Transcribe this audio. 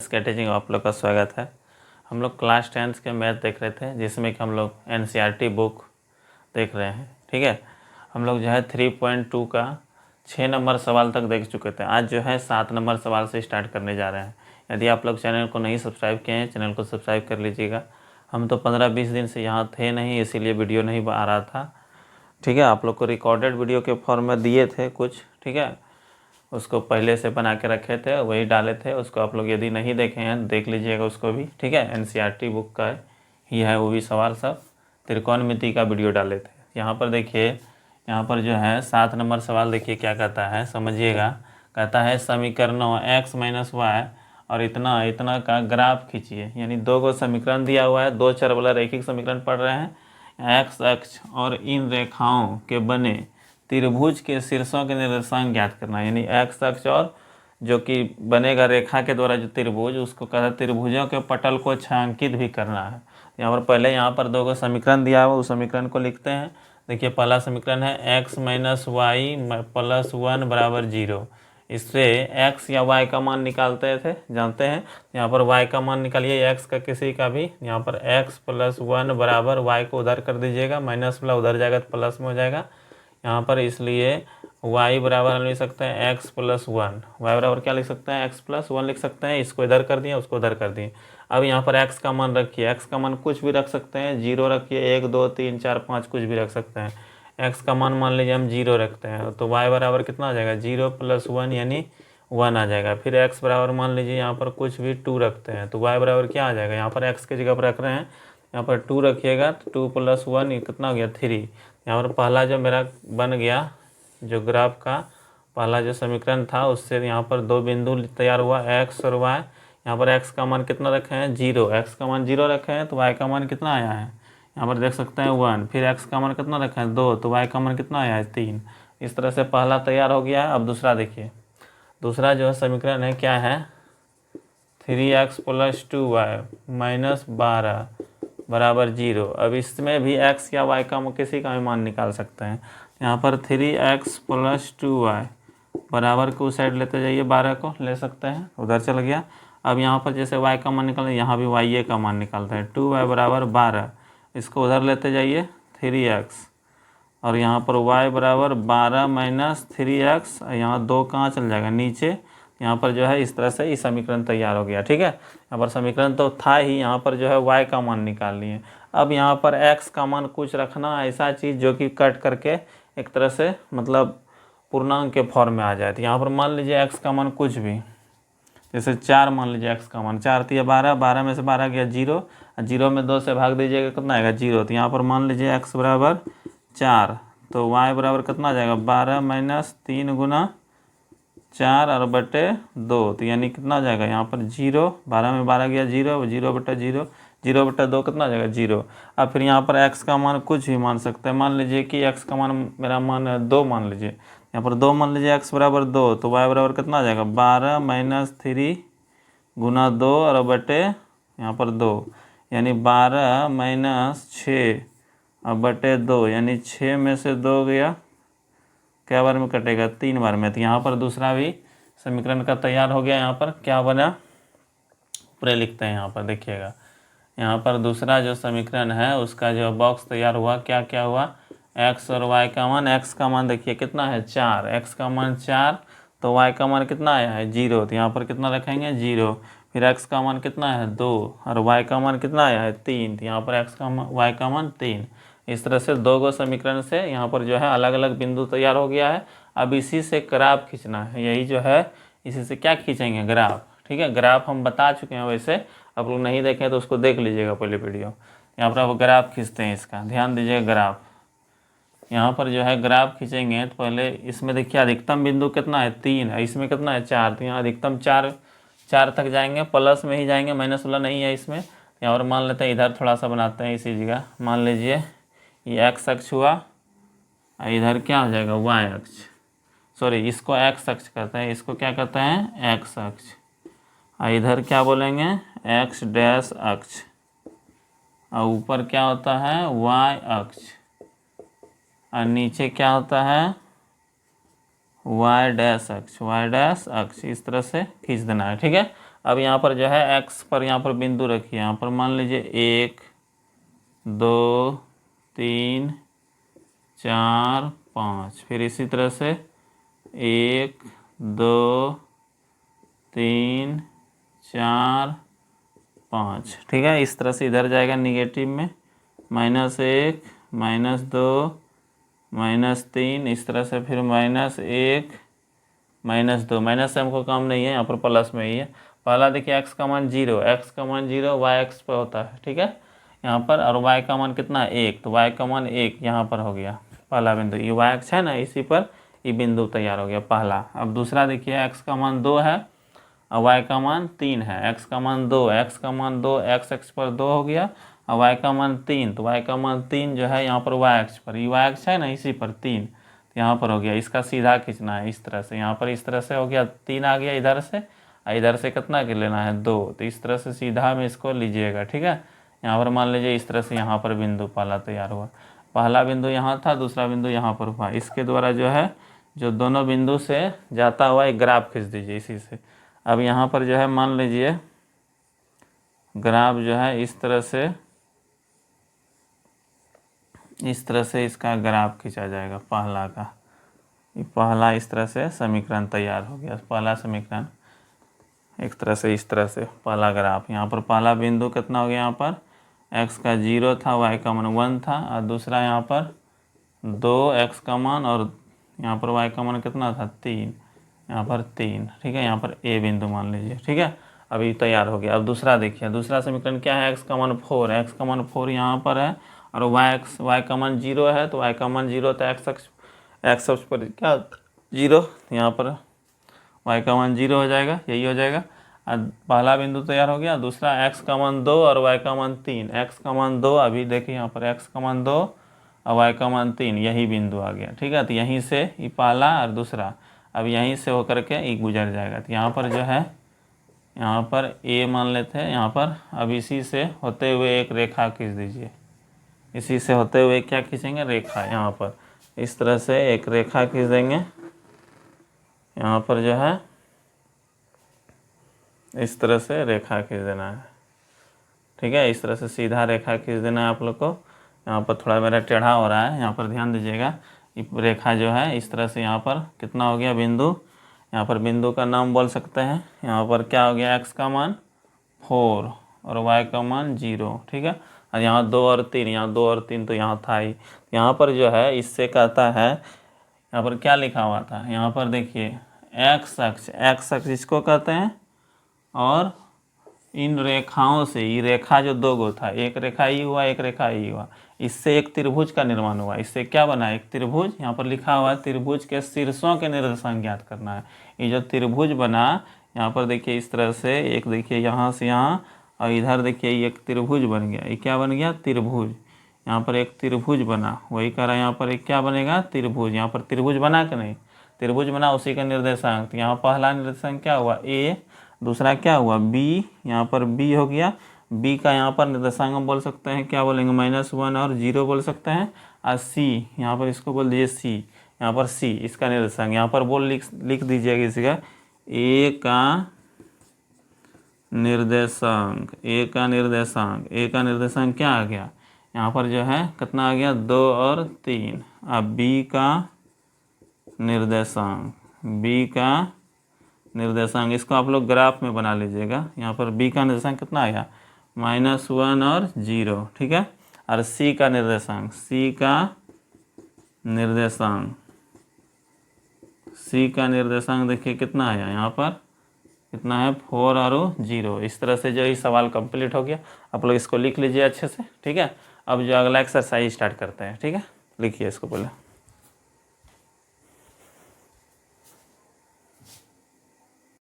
के टीचिंग आप लोग का स्वागत है। हम लोग क्लास 10th के मैथ देख रहे थे, जिसमें कि हम लोग NCERT बुक देख रहे हैं। ठीक है, हम लोग जो है 3.2 का 6 नंबर सवाल तक देख चुके थे। आज जो है 7 नंबर सवाल से स्टार्ट करने जा रहे हैं। यदि आप लोग चैनल को नहीं सब्सक्राइब किए हैं, चैनल को सब्सक्राइब कर लीजिएगा। हम तो 15-20 दिन से यहाँ थे नहीं, इसीलिए वीडियो नहीं आ रहा था। ठीक है, आप लोग को रिकॉर्डेड वीडियो के फॉर्म में दिए थे कुछ, ठीक है, उसको पहले से बना के रखे थे, वही डाले थे। उसको आप लोग यदि नहीं देखे हैं देख लीजिएगा उसको भी। ठीक है, NCERT बुक का ही है वो भी सवाल सब। त्रिकोणमिति का वीडियो डाले थे। यहाँ पर देखिए, यहाँ पर जो है 7 नंबर सवाल देखिए क्या कहता है, समझिएगा। कहता है समीकरणों x - y और इतना इतना का ग्राफ खींचिए। यानी दो गो समीकरण दिया हुआ है, दो चर वाला रैखिक समीकरण पढ़ रहे हैं। x अक्ष और इन रेखाओं के बने त्रिभुज के शीर्षों के निर्देशांक ज्ञात करना। यानी x अक्ष और जो कि बनेगा रेखा के द्वारा जो त्रिभुज, उसको कहता है त्रिभुजों के पटल को छायांकित भी करना है। यहाँ पर पहले यहाँ पर दो गो समीकरण दिया हुआ, उस समीकरण को लिखते हैं। देखिए पहला समीकरण है x - y + 1 = 0। इससे x या y का मान निकालते थे, जानते हैं। यहाँ पर y का मान निकालिए, x का किसी का भी। यहाँ पर x + 1 = y को उधर कर दीजिएगा, माइनस वाला उधर जाएगा तो प्लस में हो जाएगा यहाँ पर। इसलिए y बराबर हम लिख सकते हैं x + 1। y बराबर क्या लिख सकते हैं, x + 1 लिख सकते हैं। इसको इधर कर दिए, उसको उधर कर दिए। अब यहाँ पर x का मान रखिए, x का मान कुछ भी रख सकते हैं, 0 रखिए, 1 2 3 4 5 कुछ भी रख सकते हैं। x का मान लीजिए हम 0 रखते हैं, तो y बराबर कितना आ जाएगा, 0 + 1 यानी 1 आ जाएगा। फिर x बराबर मान लीजिए यहाँ पर कुछ भी 2 रखते हैं, तो y बराबर क्या आ जाएगा, यहाँ पर x की जगह पर रख रहे हैं, यहाँ पर 2 रखिएगा तो 2 + 1 ये कितना हो गया, 3। यहाँ पर पहला जो मेरा बन गया, जो ग्राफ का पहला जो समीकरण था, उससे यहाँ पर दो बिंदु तैयार हुआ, x और y। यहाँ पर x का मान कितना रखे हैं, 0। x का मान 0 रखे हैं तो y का मान कितना आया है, यहाँ पर देख सकते हैं 1। फिर x का मान कितना रखे हैं, 2, तो y का मान कितना आया है, 3। इस तरह से पहला तैयार हो गया है। अब दूसरा देखिए, दूसरा जो है समीकरण है क्या है, 3x + 2y - 12 = 0। अब इसमें भी x या y का किसी का भी मान निकाल सकते हैं। यहाँ पर 3x + 2y बराबर को उस साइड लेते जाइए, 12 को ले सकते हैं, उधर चल गया। अब यहाँ पर जैसे y का मान निकालते हैं, यहाँ भी y का मान निकालते हैं, 2y = 12। इसको उधर लेते जाइए 3x, और यहाँ पर y बराबर 12 - 3x, यहाँ 2 कहाँ चल जाएगा, नीचे। यहाँ पर जो है इस तरह से ये समीकरण तैयार हो गया। ठीक है, यहाँ पर समीकरण तो था ही, यहाँ पर जो है y का मान निकाल लिए। अब यहाँ पर x का मान कुछ रखना, ऐसा चीज़ जो कि कट करके एक तरह से मतलब पूर्णांक के फॉर्म में आ जाए। तो यहाँ पर मान लीजिए x का मान कुछ भी, जैसे 4 मान लीजिए x का मान, 4 × 12, 12 में से 12 गया 0, 0 में 2 से भाग दीजिएगा कितना आएगा, 0। तो यहाँ पर मान लीजिए x बराबर 4, तो y बराबर कितना आ जाएगा, 12 - 3 × 4 और बटे 2, तो यानी कितना आ जाएगा, यहाँ पर 0, 12 में 12 गया 0, 0/0, 0/2 कितना आ जाएगा, 0। अब फिर यहाँ पर x का मान कुछ भी मान सकते हैं। मान लीजिए कि x का मान, मेरा मान 2 मान लीजिए, यहाँ पर 2 मान लीजिए, x बराबर 2, तो y बराबर कितना आ जाएगा, 12 - 3 × 2 और बटे यहाँ पर 2, यानी 12 - 6 और बटे 2, यानी 6 में से 2 गया, क्या बार में कटेगा, 3 बार में। तो यहाँ पर दूसरा भी समीकरण का तैयार हो गया। यहाँ पर क्या बना, पूरे लिखते हैं। यहाँ पर देखिएगा, यहाँ पर दूसरा जो समीकरण है उसका जो बॉक्स तैयार हुआ, क्या क्या हुआ, x और y का मान। x का मान देखिए कितना है, 4, x का मान 4, तो y का मान कितना आया है, 0। तो यहाँ पर कितना रखेंगे, 0। फिर x का मान कितना है, 2, और y का मान कितना आया है, 3। तो यहाँ पर x का मान, y का मान 3। इस तरह से दो गो समीकरण से यहाँ पर जो है अलग अलग बिंदु तैयार हो गया है। अब इसी से ग्राफ खींचना है, यही जो है इसी से क्या खींचेंगे, ग्राफ। ठीक है, ग्राफ हम बता चुके हैं, वैसे आप लोग नहीं देखें तो उसको देख लीजिएगा पहले वीडियो। यहाँ पर अब ग्राफ खींचते हैं, इसका ध्यान दीजिएगा। ग्राफ यहाँ पर जो है ग्राफ खींचेंगे तो पहले इसमें देखिए अधिकतम बिंदु कितना है, 3 है, इसमें कितना है, 4। तो यहाँ अधिकतम 4 तक जाएंगे, प्लस में ही जाएंगे, माइनस वाला नहीं है इसमें। यहाँ पर मान लेते हैं, इधर थोड़ा सा बनाते हैं इसी जगह। मान लीजिए ये x अक्ष हुआ, और इधर क्या हो जाएगा, y अक्ष, सॉरी इसको x अक्ष कहते हैं, इसको क्या कहते हैं, x अक्ष। और इधर क्या बोलेंगे, x' अक्ष, और ऊपर क्या होता है, y अक्ष, और नीचे क्या होता है, y' अक्ष, y' अक्ष। इस तरह से खींच देना है। ठीक है, अब यहाँ पर जो है एक्स पर यहाँ पर बिंदु रखिए, यहाँ पर मान लीजिए 1 2 3 4 5, फिर इसी तरह से 1 2 3 4 5, ठीक है। इस तरह से इधर जाएगा निगेटिव में, -1 -2 -3, इस तरह से फिर -1 -2, माइनस से हमको काम नहीं है, यहाँ पर प्लस में ही है। पहला देखिए एक्स का मान 0, एक्स का मान 0 वाई एक्स पर होता है, ठीक है यहाँ पर, और वाई का मान कितना 1, तो वाई का मान 1 यहाँ पर हो गया पहला बिंदु। ये वाई एक्स है ना, इसी पर ये बिंदु तैयार हो गया पहला। अब दूसरा देखिए एक्स का मान 2 है और वाई का मान 3 है। एक्स का मान 2, एक्स का मान 2, एक्स एक्स पर 2 हो गया, और वाई का मान 3, तो वाई का मान 3 जो है यहाँ पर वाई एक्स पर, ये वाई एक्स है ना इसी पर 3, तो यहाँ पर हो गया। इसका सीधा खींचना है इस तरह से, यहाँ पर इस तरह से हो गया, 3 आ गया इधर से, और इधर से कितना के लेना है 2, तो इस तरह से सीधा में इसको लीजिएगा, ठीक है। यहाँ पर मान लीजिए इस तरह से यहाँ पर बिंदु पहला तैयार हुआ, पहला बिंदु यहाँ था, दूसरा बिंदु यहाँ पर हुआ। इसके द्वारा जो है जो दोनों बिंदु से जाता हुआ एक ग्राफ खींच दीजिए इसी से। अब यहाँ पर जो है मान लीजिए ग्राफ जो है इस तरह से इसका ग्राफ खींचा जाएगा पहला का। ये पहला इस तरह से समीकरण तैयार हो गया, पहला समीकरण एक तरह से इस तरह से पहला ग्राफ। यहाँ पर पहला बिंदु कितना हो गया, यहाँ पर x का 0 था, y का मान 1 था, और दूसरा यहाँ पर 2 x का मान, और यहाँ पर y का मान कितना था 3, यहाँ पर 3, ठीक है। यहाँ पर a बिंदु मान लीजिए, ठीक है। अभी तैयार हो गया। अब दूसरा देखिए, दूसरा समीकरण क्या है, x का मान 4 है, x का मान 4 यहाँ पर है, और y का मान 0 है, तो y का मान 0 तो x अक्ष पर क्या 0, यहाँ पर y का मान 0 हो जाएगा, यही हो जाएगा। पहला बिंदु तैयार हो गया। दूसरा x का मान 2 और y का मान 3, x का मान 2, अभी देखिए यहाँ पर x का मान 2 और y का मान 3, यही बिंदु आ गया, ठीक है। तो यहीं से ये पहला और दूसरा अब यहीं से होकर के ये गुजर जाएगा। तो यहाँ पर जो है यहाँ पर a मान लेते हैं यहाँ पर। अब इसी से होते हुए एक रेखा खींच दीजिए, इसी से होते हुए क्या खींचेंगे, रेखा। यहाँ पर इस तरह से एक रेखा खींच देंगे, यहाँ पर जो है इस तरह से रेखा खींच देना है, ठीक है। इस तरह से सीधा रेखा खींच देना है आप लोग को। यहाँ पर थोड़ा मेरा टेढ़ा हो रहा है, यहाँ पर ध्यान दीजिएगा। ये रेखा जो है इस तरह से यहाँ पर कितना हो गया बिंदु, यहाँ पर बिंदु का नाम बोल सकते हैं। यहाँ पर क्या हो गया, x का मान 4 और y का मान 0, ठीक है। और यहाँ 2 और 3, यहाँ 2 और 3 तो यहाँ था ही। यहाँ पर जो है इससे कहता है, यहाँ पर क्या लिखा हुआ था, यहाँ पर देखिए x अक्ष इसको कहते हैं, और इन रेखाओं से, ये रेखा जो 2 गो था, एक रेखा ये हुआ, एक रेखा ये हुआ, इससे एक त्रिभुज का निर्माण हुआ। इससे क्या बना, एक त्रिभुज। यहाँ पर लिखा हुआ है त्रिभुज के शीर्षों के निर्देशांक ज्ञात करना है। ये जो त्रिभुज बना, यहाँ पर देखिए इस तरह से एक देखिए यहाँ से यहाँ, और इधर देखिए ये एक त्रिभुज बन गया। ये क्या बन गया, त्रिभुज। यहाँ पर एक त्रिभुज बना, वही कह रहा है यहाँ पर एक क्या बनेगा, त्रिभुज। यहाँ पर त्रिभुज बना कि नहीं, त्रिभुज बना, उसी का निर्देशांक। यहाँ पहला निर्देशांक क्या हुआ, a, दूसरा क्या हुआ b, यहाँ पर b हो गया। b का यहाँ पर निर्देशांक हम बोल सकते हैं, क्या बोलेंगे, -1 और 0 बोल सकते हैं। और c, यहाँ पर इसको बोल दीजिए c, यहाँ पर c इसका निर्देशांक। यहाँ पर बोल लिख दीजिएगा इसी का a का निर्देशांक, a का निर्देशांक क्या आ गया, यहाँ पर जो है कितना आ गया, 2 और 3। अब b का निर्देशांक, इसको आप लोग ग्राफ में बना लीजिएगा। यहाँ पर b का निर्देशांक कितना आया, -1 और 0, ठीक है। और c का निर्देशांक देखिए कितना आया, यहाँ पर कितना है, 4 और 0। इस तरह से जो ये सवाल कंप्लीट हो गया। आप लोग इसको लिख लीजिए अच्छे से, ठीक है। अब जो अगला एक्सरसाइज स्टार्ट करते हैं, ठीक है। लिखिए इसको पहले।